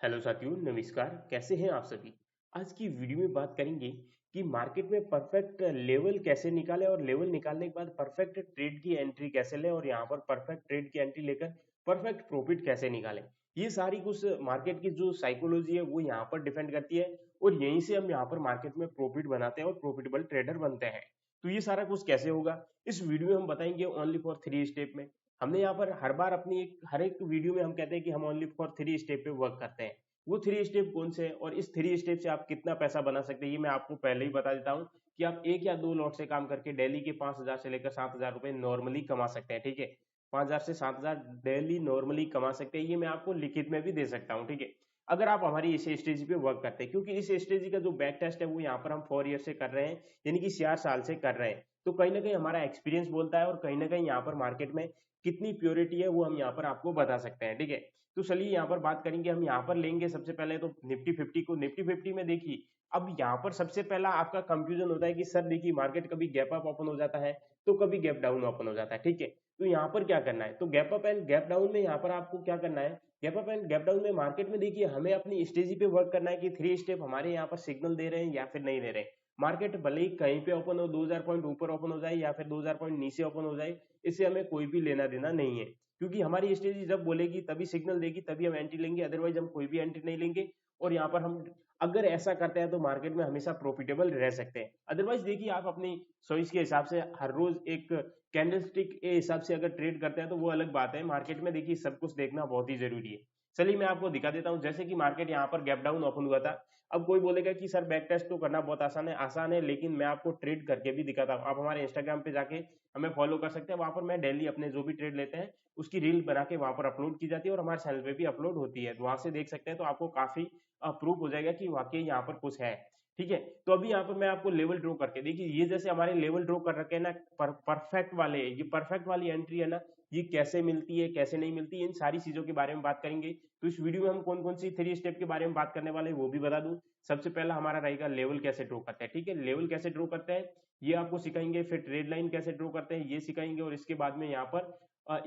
Hello साथियों, नमस्कार। कैसे हैं आप सभी। आज की वीडियो में बात करेंगे कि मार्केट में परफेक्ट लेवल कैसे निकालें और लेवल निकालने के बाद परफेक्ट ट्रेड की एंट्री कैसे लें और यहाँ पर परफेक्ट ट्रेड की एंट्री लेकर परफेक्ट प्रॉफिट कैसे निकालें। ये सारी कुछ मार्केट की जो साइकोलॉजी है वो यहाँ पर डिपेंड करती है और यहीं से हम यहाँ पर मार्केट में प्रॉफिट बनाते हैं और प्रॉफिटेबल ट्रेडर बनते हैं। तो ये सारा कुछ कैसे होगा, इस वीडियो में हम बताएंगे ओनली फॉर 3 स्टेप में। हमने यहाँ पर हर बार अपनी हर एक वीडियो में हम कहते हैं कि हम ओनली फॉर 3 स्टेप पे वर्क करते हैं। वो 3 स्टेप कौन से हैं और इस 3 स्टेप से आप कितना पैसा बना सकते हैं ये मैं आपको पहले ही बता देता हूँ कि आप 1 या 2 लॉट से काम करके डेली के 5,000 से लेकर 7,000 रुपए नॉर्मली कमा सकते हैं। ठीक है, 5,000 से 7,000 डेली नॉर्मली कमा सकते हैं। ये मैं आपको लिखित में भी दे सकता हूँ। ठीक है, अगर आप हमारी इस स्ट्रेटजी पे वर्क करते हैं, क्योंकि इस स्ट्रेटजी का जो बैक टेस्ट है वो यहाँ पर हम 4 ईयर से कर रहे हैं, यानी कि 4 साल से कर रहे हैं। तो कहीं ना कहीं हमारा एक्सपीरियंस बोलता है और कहीं ना कहीं यहाँ पर मार्केट में कितनी प्योरिटी है वो हम यहाँ पर आपको बता सकते हैं। ठीक है, तो चलिए यहाँ पर बात करेंगे। हम यहाँ पर लेंगे सबसे पहले तो निफ्टी 50 को। निफ्टी 50 में देखिए, अब यहाँ पर सबसे पहला आपका कंफ्यूजन होता है कि सर देखिए मार्केट कभी गैप अप ओपन हो जाता है तो कभी गैप डाउन ओपन हो जाता है। ठीक है, तो यहाँ पर क्या करना है, तो gap up and gap down में यहाँ पर आपको क्या करना है, gap up and gap down में मार्केट में देखिए हमें अपनी स्ट्रेटजी पे वर्क करना है कि 3 स्टेप हमारे यहाँ पर सिग्नल दे रहे हैं या फिर नहीं दे रहे हैं। मार्केट भले ही कहीं पे ओपन हो, 2000 पॉइंट ऊपर ओपन हो जाए या फिर 2000 पॉइंट नीचे ओपन हो जाए, इससे हमें कोई भी लेना देना नहीं है। क्योंकि हमारी स्ट्रेटजी जब बोलेगी तभी सिग्नल देगी तभी हम एंट्री लेंगे, अदरवाइज हम कोई भी एंट्री नहीं लेंगे। और यहाँ पर हम अगर ऐसा करते हैं तो मार्केट में हमेशा प्रॉफिटेबल रह सकते हैं। अदरवाइज देखिए आप अपनी चॉइस के हिसाब से हर रोज एक कैंडलस्टिक के हिसाब से अगर ट्रेड करते हैं तो वो अलग बात है। मार्केट में देखिए सब कुछ देखना बहुत ही जरूरी है। चलिए मैं आपको दिखा देता हूँ। जैसे कि मार्केट यहाँ पर गैप डाउन ओपन हुआ था। अब कोई बोलेगा कि सर बैक टेस्ट तो करना बहुत आसान है, लेकिन मैं आपको ट्रेड करके भी दिखाता हूँ। आप हमारे इंस्टाग्राम पे जाके हमें फॉलो कर सकते हैं। वहां पर मैं डेली अपने जो भी ट्रेड लेते हैं उसकी रील बना के वहां पर अपलोड की जाती है और हमारे चैनल पे भी अपलोड होती है। तो वहां से देख सकते हैं, तो आपको काफी प्रूफ हो जाएगा कि वाकई यहाँ पर कुछ है। ठीक है, तो अभी यहाँ पर मैं आपको लेवल ड्रॉ करके देखिए, ये जैसे हमारे लेवल ड्रॉ कर रखे हैं ना, परफेक्ट वाले, ये परफेक्ट वाली एंट्री है ना, ये कैसे मिलती है कैसे नहीं मिलती, इन सारी चीजों के बारे में बात करेंगे। तो इस वीडियो में हम कौन कौन सी 3 स्टेप के बारे में बात करने वाले हैं वो भी बता दूं। सबसे पहला हमारा रहेगा लेवल कैसे ड्रॉ करते हैं। ठीक है, लेवल कैसे ड्रॉ करते हैं ये आपको सिखाएंगे। फिर ट्रेड लाइन कैसे ड्रॉ करते हैं ये सिखाएंगे और इसके बाद में यहाँ पर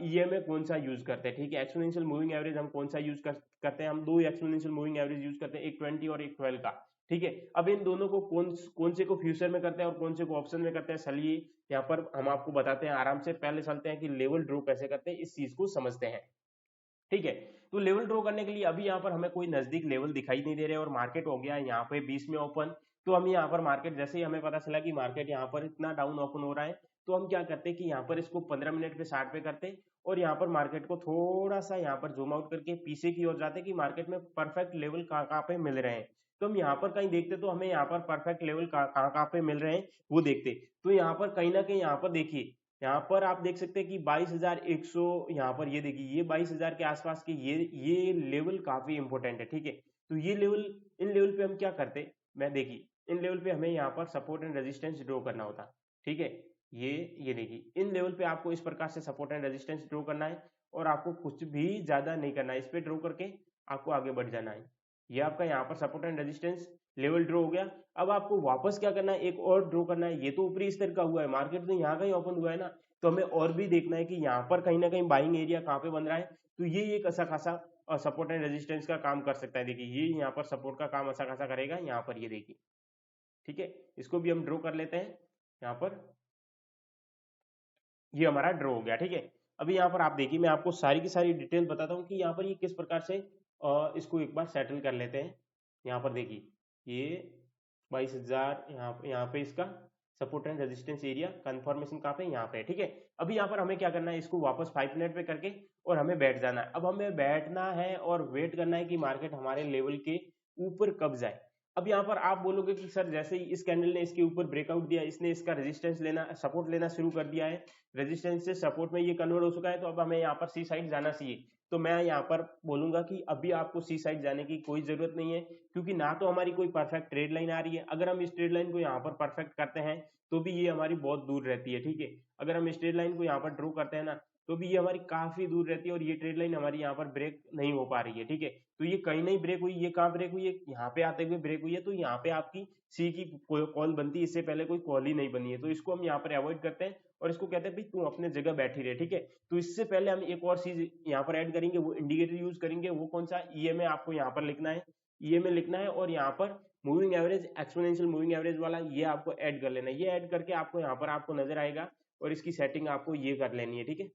ईएमए कौन सा यूज करते हैं। ठीक है, एक्सपोनेंशियल मूविंग एवरेज हम कौन सा यूज करते हैं, हम दो एक्सपोनेंशियल मूविंग एवरेज यूज करते हैं, एक 20 और एक 12 का। ठीक है, अब इन दोनों को कौन कौन से को फ्यूचर में करते हैं और कौन से को ऑप्शन में करते हैं, चलिए यहाँ पर हम आपको बताते हैं आराम से। पहले चलते हैं कि लेवल ड्रॉ कैसे करते हैं, इस चीज को समझते हैं। ठीक है, तो लेवल ड्रॉ करने के लिए अभी यहाँ पर हमें कोई नजदीक लेवल दिखाई नहीं दे रहे और मार्केट हो गया है यहाँ पे 20 में ओपन। तो हम यहाँ पर मार्केट जैसे ही हमें पता चला कि मार्केट यहाँ पर इतना डाउन ओपन हो रहा है, तो हम क्या करते हैं कि यहाँ पर इसको 15 मिनट पे 60 पे करते हैं और यहाँ पर मार्केट को थोड़ा सा यहाँ पर जूम आउट करके पीछे की ओर जाते हैं कि मार्केट में परफेक्ट लेवल कहाँ कहाँ पे मिल रहे हैं। तो हम यहाँ पर कहीं देखते तो हमें यहाँ पर परफेक्ट लेवल कहाँ कहाँ पे मिल रहे हैं वो देखते। तो यहाँ पर कहीं ना कहीं यहाँ पर देखिए, यहाँ पर आप देख सकते हैं कि 22,100, यहाँ पर ये देखिए ये 22,000 के आसपास के ये लेवल काफी इंपॉर्टेंट है। ठीक है, तो ये लेवल, इन लेवल पे हम क्या करते हैं, मैं देखिए इन लेवल पे हमें यहाँ पर सपोर्ट एंड रेजिस्टेंस ड्रॉ करना होता। ठीक है, ये देखिए इन लेवल पे आपको इस प्रकार से सपोर्ट एंड रेजिस्टेंस ड्रॉ करना है और आपको कुछ भी ज्यादा नहीं करना है, इस पे ड्रॉ करके आपको आगे बढ़ जाना है। ये आपका यहाँ पर support and resistance level draw हो गया। अब आपको वापस क्या करना है, एक और ड्रॉ करना है। ये तो ऊपरी स्तर का हुआ है, मार्केट तो यहाँ कहीं ओपन हुआ है ना, तो हमें और भी देखना है कि यहाँ पर कहीं ना कहीं बाइंग एरिया कहाँ पे बन रहा है। तो ये एक अच्छा खासा सपोर्ट एंड रेजिस्टेंस का काम कर सकता है। देखिए ये यहाँ पर सपोर्ट का काम अच्छा खासा करेगा यहाँ पर, ये देखिए। ठीक है, इसको भी हम ड्रॉ कर लेते हैं यहाँ पर। ये हमारा ड्रॉ हो गया। ठीक है, अभी यहाँ पर आप देखिए मैं आपको सारी की सारी डिटेल बताता हूँ कि यहाँ पर ये किस प्रकार से इसको एक बार सेटल कर लेते हैं। यहाँ पर देखिए ये 22,000, यहाँ पे इसका support and resistance area confirmation कहाँ पे, यहाँ पे। ठीक है, अभी यहाँ पर हमें क्या करना है, इसको वापस 5 मिनट पे करके और हमें बैठ जाना है। अब हमें बैठना है और वेट करना है कि मार्केट हमारे लेवल के ऊपर कब जाए। अब यहाँ पर आप बोलोगे कि सर जैसे ही इस कैंडल ने इसके ऊपर ब्रेकआउट दिया, इसने इसका रेजिस्टेंस लेना, सपोर्ट लेना शुरू कर दिया है, रेजिस्टेंस से सपोर्ट में ये कन्वर्ट हो चुका है, तो अब हमें यहाँ पर सी साइड जाना चाहिए। तो मैं यहाँ पर बोलूंगा कि अभी आपको सी साइड जाने की कोई जरूरत नहीं है, क्योंकि ना तो हमारी कोई परफेक्ट ट्रेड लाइन आ रही है। अगर हम इस ट्रेड लाइन को यहाँ पर परफेक्ट करते हैं तो भी ये हमारी बहुत दूर रहती है। ठीक है, अगर हम इस ट्रेड लाइन को यहाँ पर ड्रॉ करते हैं ना, तो भी ये हमारी काफी दूर रहती है और ये ट्रेड लाइन हमारी यहाँ पर ब्रेक नहीं हो पा रही है, ठीक है। तो ये कहीं नहीं ब्रेक हुई, ये कहाँ ब्रेक हुई है, यहाँ पे आते हुए ब्रेक हुई है। तो यहाँ पे आपकी सी की कॉल बनती है, इससे पहले कोई कॉल ही नहीं बनी है, तो इसको हम यहाँ पर अवॉइड करते हैं और इसको कहते हैं भाई तू अपने जगह बैठी रहे, ठीक है। तो इससे पहले हम एक और चीज यहाँ पर ऐड करेंगे, वो इंडिकेटर यूज करेंगे। वो कौन सा, ईएमए आपको यहाँ पर लिखना है, ईएमए लिखना है और यहाँ पर moving average, exponential moving average वाला ये आपको ऐड कर लेना है। ये ऐड करके आपको यहाँ पर आपको नजर आएगा और इसकी सेटिंग आपको ये कर लेनी है, ठीक है।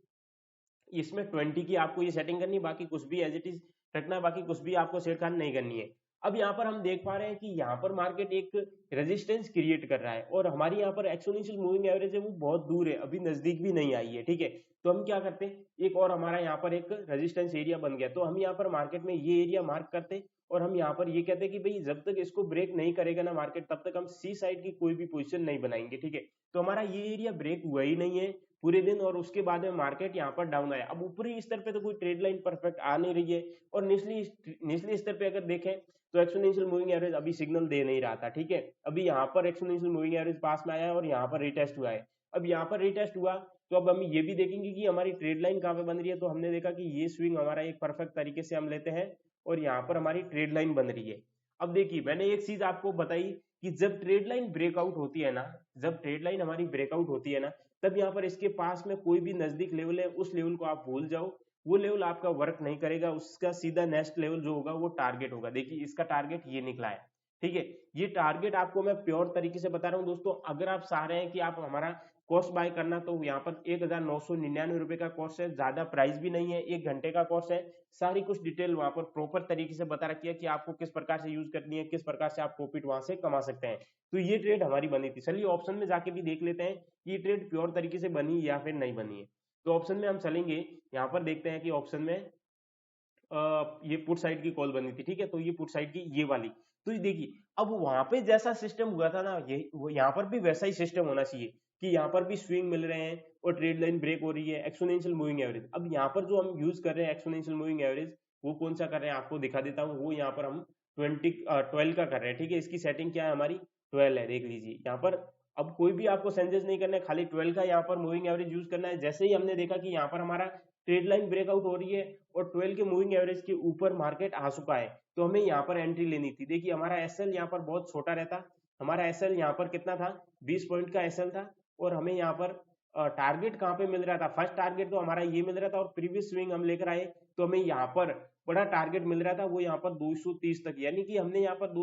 इसमें 20 की आपको ये सेटिंग करनी है, बाकी कुछ भी एज इट इज रखना है, बाकी कुछ भी आपको छेड़खानी नहीं करनी है। अब यहाँ पर हम देख पा रहे हैं कि यहाँ पर मार्केट एक रेजिस्टेंस क्रिएट कर रहा है और हमारी यहाँ पर एक्सपोनेंशियल मूविंग एवरेज है वो बहुत दूर है, अभी नजदीक भी नहीं आई है, ठीक है। तो हम क्या करते हैं, एक और हमारा यहाँ पर एक रेजिस्टेंस एरिया बन गया, तो हम यहाँ पर मार्केट में ये एरिया मार्क करते हैं और हम यहाँ पर ये कहते हैं कि भाई जब तक इसको ब्रेक नहीं करेगा ना मार्केट, तब तक हम सी साइड की कोई भी पोजीशन नहीं बनाएंगे, ठीक है। तो हमारा ये एरिया ब्रेक हुआ ही नहीं है पूरे दिन और उसके बाद में मार्केट यहाँ पर डाउन आया। अब ऊपरी स्तर पे तो कोई ट्रेड लाइन परफेक्ट आ नहीं रही है और निचली स्तर पे अगर देखें तो एक्सपोनेंशियल मूविंग एवरेज अभी सिग्नल दे नहीं रहा था, ठीक है। अभी यहाँ पर एक्सपोनेंशियल मूविंग एवरेज पास में आया है और यहाँ पर रिटेस्ट हुआ है। अब यहाँ पर रिटेस्ट हुआ तो अब हम ये भी देखेंगे कि हमारी ट्रेड लाइन कहाँ पे बन रही है। तो हमने देखा कि ये स्विंग हमारा एक परफेक्ट तरीके से हम लेते हैं और यहाँ पर हमारी ट्रेड लाइन बन रही है। अब देखिए मैंने एक चीज आपको बताई कि जब ट्रेड लाइन ब्रेकआउट होती है ना, जब ट्रेड लाइन हमारी ब्रेकआउट होती है ना, तब यहाँ पर इसके पास में कोई भी नजदीक लेवल है उस लेवल को आप भूल जाओ, वो लेवल आपका वर्क नहीं करेगा, उसका सीधा नेक्स्ट लेवल जो होगा वो टारगेट होगा। देखिए इसका टारगेट ये निकला है, ठीक है। ये टारगेट आपको मैं प्योर तरीके से बता रहा हूँ दोस्तों। अगर आप चाह रहे हैं कि आप हमारा कॉस्ट बाय करना, तो यहाँ पर 1999 रुपए का कॉस्ट है, ज्यादा प्राइस भी नहीं है, 1 घंटे का कॉस्ट है। सारी कुछ डिटेल वहां पर प्रॉपर तरीके से बता रखी है कि आपको किस प्रकार से यूज करनी है, किस प्रकार से आप प्रॉफिट वहां से कमा सकते हैं। तो ये ट्रेड हमारी बनी थी। चलिए ऑप्शन में जाके भी देख लेते हैं कि ये ट्रेड प्योर तरीके से बनी या फिर नहीं बनी है। तो ऑप्शन में हम चलेंगे, यहाँ पर देखते हैं कि ऑप्शन में ये पुट साइड की कॉल बनी थी, ठीक है। तो ये पुट साइड की ये वाली, तो ये देखिए अब वहां पे जैसा सिस्टम हुआ था ना, ये वो यहाँ पर भी वैसा ही सिस्टम होना चाहिए कि यहाँ पर भी स्विंग मिल रहे हैं और ट्रेड लाइन ब्रेक हो रही है, एक्सपोनेंशियल मूविंग एवरेज। अब यहाँ पर जो हम यूज कर रहे हैं एक्सपोनेंशियल मूविंग एवरेज, वो कौन सा कर रहे हैं आपको दिखा देता हूँ। वो यहाँ पर हम 12 का कर रहे हैं, ठीक है। इसकी सेटिंग क्या है हमारी, 12 है, देख लीजिए यहाँ पर। अब कोई भी आपको चेंजेस नहीं करना है, खाली 12 का यहाँ पर मूविंग एवरेज यूज करना है। जैसे ही हमने देखा कि यहाँ पर हमारा ट्रेड लाइन ब्रेकआउट हो रही है और 12 के मूविंग एवरेज के ऊपर मार्केट आ चुका है, तो हमें यहाँ पर एंट्री लेनी थी। देखिए हमारा एसएल यहाँ पर बहुत छोटा रहता, हमारा एसएल यहाँ पर कितना था, 20 पॉइंट का एसएल था और हमें यहाँ पर टारगेट कहाँ पे मिल रहा था, फर्स्ट टारगेट तो हमारा ये मिल रहा था और प्रीवियस स्विंग हम लेकर आए तो हमें यहाँ पर बड़ा टारगेट मिल रहा था, वो यहाँ पर 230 तक, यानी कि हमने यहाँ पर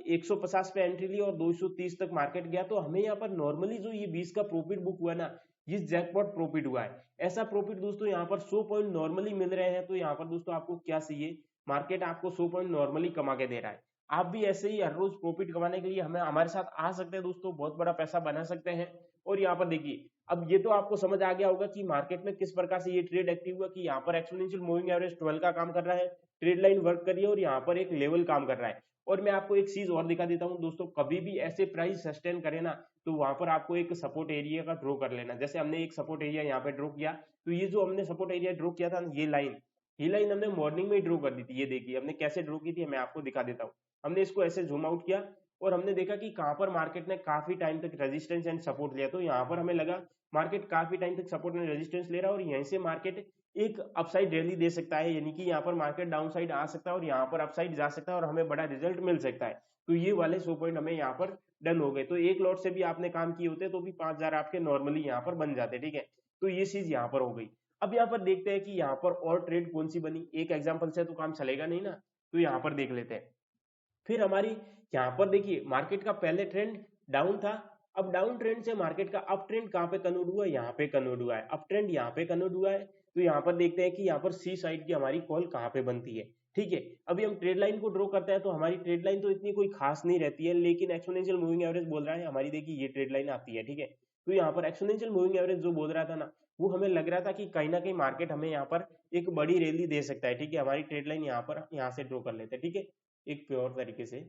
150 पे एंट्री ली और 230 तक मार्केट गया। तो हमें यहाँ पर नॉर्मली जो ये 20 का प्रॉफिट बुक हुआ ना, ये जैकपॉट प्रॉफिट हुआ है। ऐसा प्रॉफिट दोस्तों यहाँ पर 100 पॉइंट नॉर्मली मिल रहे हैं। तो यहाँ पर दोस्तों आपको क्या चाहिए, मार्केट आपको 100 पॉइंट नॉर्मली कमा के दे रहा है। आप भी ऐसे ही हर रोज प्रॉफिट कमाने के लिए हमें हमारे साथ आ सकते हैं दोस्तों, बहुत बड़ा पैसा बना सकते हैं। और यहाँ पर देखिए अब ये तो आपको समझ आ गया होगा कि मार्केट में किस प्रकार से ये ट्रेड एक्टिव हुआ, कि यहाँ पर एक्सपोनेंशियल मूविंग एवरेज 12 का काम कर रहा है, ट्रेड लाइन वर्क कर रही है और यहाँ पर एक लेवल काम कर रहा है। और मैं आपको एक चीज और दिखा देता हूँ दोस्तों, कभी भी ऐसे प्राइस सस्टेन करे ना, तो वहां पर आपको एक सपोर्ट एरिया का ड्रॉ कर लेना। जैसे हमने एक सपोर्ट एरिया यहाँ पे ड्रॉ किया, तो ये जो हमने सपोर्ट एरिया ड्रॉ किया था, ये लाइन हमने मॉर्निंग में ही ड्रॉ कर दी थी। ये देखिए हमने कैसे ड्रॉ की थी, मैं आपको दिखा देता हूँ। हमने इसको ऐसे जूम आउट किया और हमने देखा कि कहाँ पर मार्केट ने काफी टाइम तक रेजिस्टेंस एंड सपोर्ट लिया। तो यहाँ पर हमें लगा मार्केट काफी टाइम तक सपोर्ट एंड रेजिस्टेंस ले रहा है और यहीं से मार्केट एक अपसाइड रैली दे सकता है, यानी कि यहाँ पर मार्केट डाउन साइड आ सकता है और यहाँ पर अपसाइड जा सकता है और हमें बड़ा रिजल्ट मिल सकता है। तो ये वाले 100 पॉइंट हमें यहाँ पर डन हो गए। तो एक लॉट से भी आपने काम किए होते तो भी 5000 आपके नॉर्मली यहाँ पर बन जाते, ठीक है। तो ये चीज यहाँ पर हो गई। अब यहाँ पर देखते हैं कि यहाँ पर और ट्रेड कौन सी बनी, एक एग्जाम्पल से तो काम चलेगा नहीं ना, तो यहाँ पर देख लेते हैं। फिर हमारी यहाँ पर देखिए मार्केट का पहले ट्रेंड डाउन था, अब डाउन ट्रेंड से मार्केट का अप ट्रेंड कहाँ पे कन्वर्ट हुआ, यहाँ पे कन्वर्ट हुआ है, अप ट्रेंड यहाँ पे कन्वर्ट हुआ है। तो यहाँ पर देखते हैं कि यहाँ पर सी साइड की हमारी कॉल कहाँ पे बनती है, ठीक है। अभी हम ट्रेड लाइन को ड्रॉ करते हैं तो हमारी ट्रेड लाइन तो इतनी कोई खास नहीं रहती है, लेकिन एक्सपोनेंशियल मूविंग एवरेज बोल रहा है हमारी, देखिए ये ट्रेड लाइन आती है, ठीक है। तो यहाँ पर एक्सपोनेंशियल मूविंग एवरेज जो बोल रहा था ना, वो हमें लग रहा था कि कहीं ना कहीं मार्केट हमें यहाँ पर एक बड़ी रैली दे सकता है, ठीक है। हमारी ट्रेड लाइन यहाँ पर यहाँ से ड्रॉ कर लेते हैं, ठीक है, एक प्योर तरीके से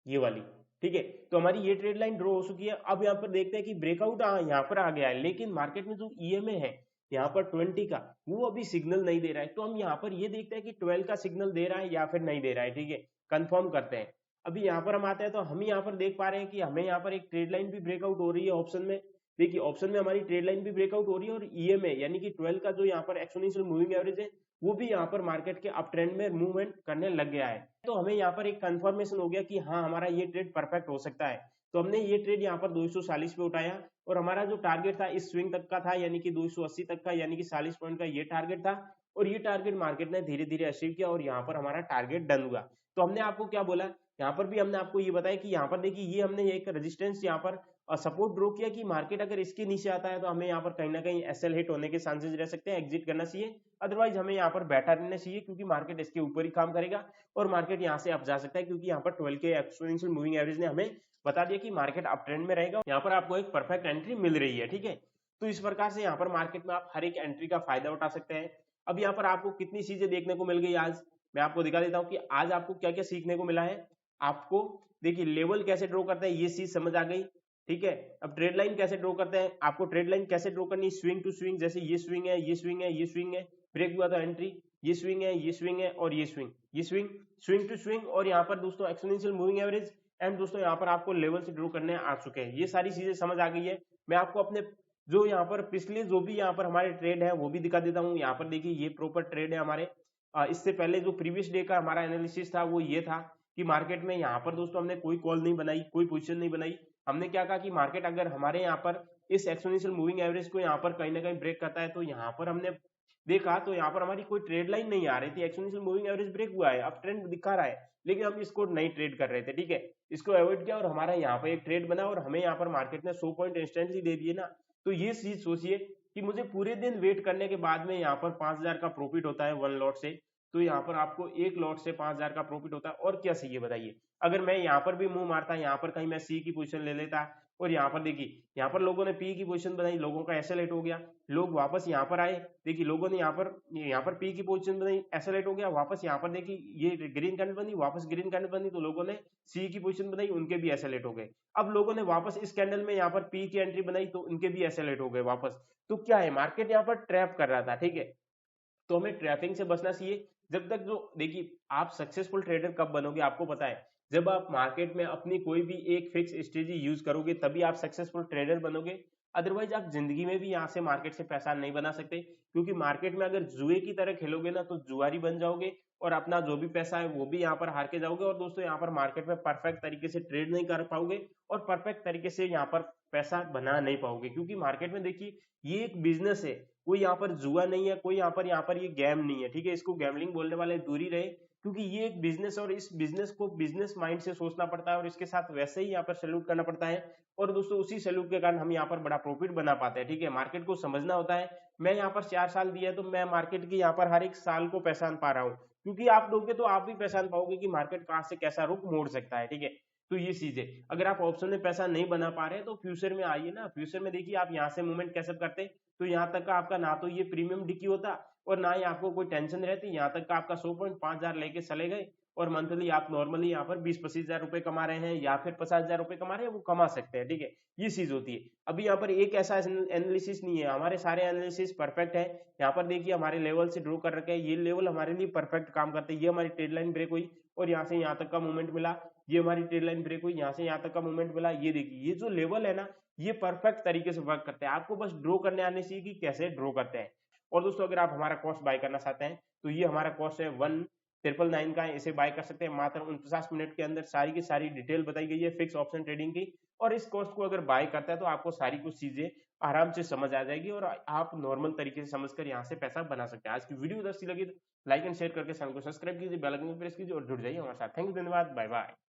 ये वाली, ठीक है। तो हमारी ये ट्रेड लाइन ड्रॉ हो चुकी है। अब यहाँ पर देखते हैं कि ब्रेकआउट यहाँ पर आ गया है, लेकिन मार्केट में जो ईएमए है यहाँ पर 20 का, वो अभी सिग्नल नहीं दे रहा है। तो हम यहाँ पर ये देखते हैं कि 12 का सिग्नल दे रहा है या फिर नहीं दे रहा है, ठीक है, कंफर्म करते हैं। अभी यहाँ पर हम आते हैं तो हम यहाँ पर देख पा रहे हैं कि हमें यहाँ पर एक ट्रेड लाइन भी ब्रेकआउट हो रही है ऑप्शन में, देखिए ऑप्शन में हमारी ट्रेड लाइन भी ब्रेकआउट हो रही है और ईएमए यानी कि 12 का जो यहाँ पर एक्सपोनेंशियल मूविंग एवरेज है वो भी यहाँ पर मार्केट के अप ट्रेंड में मूवमेंट करने लग गया है। तो हमें यहाँ पर एक कंफर्मेशन हो गया कि हाँ हमारा ये ट्रेड परफेक्ट हो सकता है। तो हमने ये ट्रेड यहाँ पर 240 पे उठाया और हमारा जो टारगेट था इस स्विंग तक का था यानी कि 280 तक का, यानी कि 40 पॉइंट का ये टारगेट था और ये टारगेट मार्केट ने धीरे धीरे अचीव किया और यहाँ पर हमारा टारगेट डन हुआ। तो हमने आपको क्या बोला, यहाँ पर भी हमने आपको ये बताया कि यहाँ पर देखिए ये हमने एक रेजिस्टेंस यहाँ पर सपोर्ट ड्रॉ किया कि मार्केट अगर इसके नीचे आता है तो हमें यहाँ पर कहीं ना कहीं एसएल हिट होने के चांसेस रह सकते हैं, एग्जिट करना चाहिए। अदरवाइज हमें यहाँ पर बैठा रहना चाहिए क्योंकि मार्केट इसके ऊपर ही काम करेगा और मार्केट यहाँ से अप जा सकता है क्योंकि यहाँ पर 12 के एक्सपोनेंशियल मूविंग एवरेज ने हमें बता दिया कि मार्केट अप ट्रेंड में रहेगा। यहाँ पर आपको एक परफेक्ट एंट्री मिल रही है, ठीक है। तो इस प्रकार से यहाँ पर मार्केट में आप हर एक एंट्री का फायदा उठा सकते हैं। अब यहाँ पर आपको कितनी चीजें देखने को मिल गई आज, मैं आपको दिखा देता हूँ कि आज आपको क्या क्या सीखने को मिला है। आपको देखिए लेवल कैसे ड्रॉ करते हैं ये चीज समझ आ गई, ठीक है। अब ट्रेड लाइन कैसे ड्रॉ करते हैं, आपको ट्रेड लाइन कैसे ड्रॉ करनी, स्विंग टू स्विंग, जैसे ये स्विंग है, ये स्विंग है, ये स्विंग है, ब्रेक हुआ तो एंट्री, ये स्विंग है, ये स्विंग है और ये स्विंग, ये स्विंग, स्विंग टू स्विंग और यहाँ पर दोस्तों एक्सपोनेंशियल मूविंग एवरेज एंड दोस्तों यहाँ पर आपको लेवल से ड्रॉ करने आ चुके हैं। ये सारी चीजें समझ आ गई है। मैं आपको अपने जो यहाँ पर पिछले जो भी यहाँ पर हमारे ट्रेड है वो भी दिखा देता हूँ। यहाँ पर देखिए ये प्रॉपर ट्रेड है हमारे। इससे पहले जो प्रीवियस डे का हमारा एनालिसिस था वो ये था कि मार्केट में यहाँ पर दोस्तों हमने कोई कॉल नहीं बनाई, कोई पोजीशन नहीं बनाई। हमने क्या कहा कि मार्केट अगर हमारे यहाँ पर इस एक्सपोनेंशियल मूविंग एवरेज को यहाँ पर कहीं ना कहीं ब्रेक करता है तो यहाँ पर हमने देखा तो यहाँ पर हमारी कोई ट्रेड लाइन नहीं आ रही थी, एक्सपोनेंशियल मूविंग एवरेज ब्रेक हुआ है, अब ट्रेंड दिखा रहा है, लेकिन हम इसको नहीं ट्रेड कर रहे थे, ठीक है। इसको अवॉइड किया और हमारा यहाँ पर एक ट्रेड बना और हमें यहाँ पर मार्केट ने 100 पॉइंट इंस्टेंटली दे दिए ना। तो ये चीज सोचिए कि मुझे पूरे दिन वेट करने के बाद में यहाँ पर 5000 का प्रॉफिट होता है वन लॉट से। तो यहाँ पर आपको एक लॉट से 5000 का प्रॉफिट होता है और क्या चाहिए बताइए। अगर मैं यहाँ पर भी मुंह मारता, यहाँ पर कहीं मैं सी की पोजीशन ले लेता और यहाँ पर देखिए यहाँ पर लोगों ने पी की पोजीशन बनाई, लोगों का एसएल हो गया, लोग वापस यहाँ पर आए, देखिए लोगों ने यहाँ पर पी की पोजीशन बनाई, एसएल हो गया, वापस यहाँ पर देखिए ये ग्रीन कैंडल बनी, वापस ग्रीन कैंडल बनी तो लोगों ने सी की पोजीशन बनाई, उनके भी एसएल हो गए। अब लोगों ने वापस इस कैंडल में यहाँ पर पी की एंट्री बनाई तो उनके भी एसएल हो गए वापस। तो क्या है, मार्केट यहाँ पर ट्रैप कर रहा था, ठीक है। तो हमें ट्रैपिंग से बचना चाहिए। जब तक जो देखिए आप सक्सेसफुल ट्रेडर कब बनोगे आपको पता है, जब आप मार्केट में अपनी कोई भी एक फिक्स स्ट्रेटजी यूज करोगे तभी आप सक्सेसफुल ट्रेडर बनोगे। अदरवाइज आप जिंदगी में भी यहाँ से मार्केट से पैसा नहीं बना सकते क्योंकि मार्केट में अगर जुए की तरह खेलोगे ना तो जुआरी बन जाओगे और अपना जो भी पैसा है वो भी यहाँ पर हार के जाओगे और दोस्तों यहाँ पर मार्केट में परफेक्ट तरीके से ट्रेड नहीं कर पाओगे और परफेक्ट तरीके से यहाँ पर पैसा बना नहीं पाओगे क्योंकि मार्केट में देखिए ये एक बिजनेस है, कोई यहाँ पर जुआ नहीं है, कोई यहाँ पर ये गेम नहीं है, ठीक है। इसको गैम्बलिंग बोलने वाले दूर ही रहे क्योंकि ये एक बिजनेस और इस बिजनेस को बिजनेस माइंड से सोचना पड़ता है और इसके साथ वैसे ही यहाँ पर सैल्यूट करना पड़ता है और दोस्तों उसी सैल्यूट के कारण हम यहाँ पर बड़ा प्रॉफिट बना पाते हैं, ठीक है। मार्केट को समझना होता है। मैं यहाँ पर 4 साल दिया तो मैं मार्केट की यहाँ पर हर एक साल को पहचान पा रहा हूँ क्योंकि आप दोगे तो आप भी पहचान पाओगे कि मार्केट कहाँ से कैसा रुख मोड़ सकता है, ठीक है। तो ये चीज है, अगर आप ऑप्शन में पैसा नहीं बना पा रहे तो फ्यूचर में आइए ना, फ्यूचर में देखिए आप यहाँ से मूवमेंट कैसे करते, तो यहाँ तक का आपका ना तो ये प्रीमियम डिकी होता और ना ही आपको कोई टेंशन रहती, यहाँ तक का आपका 100.5 लेके चले गए और मंथली आप नॉर्मली यहाँ पर 20-25 हजार रुपए कमा रहे हैं या फिर 50 हजार रुपए कमा रहे हैं, वो कमा सकते हैं, ठीक है। ये चीज होती है। अभी यहाँ पर एक ऐसा एनालिसिस नहीं है, हमारे सारे एनालिसिस परफेक्ट है। यहाँ पर देखिए हमारे लेवल से ड्रॉ कर रखे हैं, ये लेवल हमारे लिए परफेक्ट काम करते हैं। ये हमारी ट्रेड लाइन ब्रेक हुई और यहाँ से यहाँ तक का मूवमेंट मिला, ये हमारी ट्रेड लाइन ब्रेक हुई, यहाँ से यहाँ तक का मूवमेंट मिला। ये देखिए ये जो लेवल है ना ये परफेक्ट तरीके से वर्क करते हैं, आपको बस ड्रॉ करने आने चाहिए कि कैसे ड्रॉ करते हैं। और दोस्तों अगर आप हमारा कोर्स बाय करना चाहते हैं तो ये हमारा कोर्स है 1999 का, इसे बाय कर सकते हैं। मात्र 49 मिनट के अंदर सारी की सारी डिटेल बताई गई है फिक्स ऑप्शन ट्रेडिंग की और इस कोर्स को अगर बाय करता है तो आपको सारी कुछ चीजें आराम से समझ आ जाएगी और आप नॉर्मल तरीके से समझकर यहाँ से पैसा बना सकते हैं। आज की वीडियो अच्छी लगी तो लाइक एंड शेयर करके चैनल को सब्सक्राइब कीजिए, बेल आइकन को प्रेस कीजिए और जुड़ जाइए हमारे साथ। थैंक यू, धन्यवाद, बाय बाय।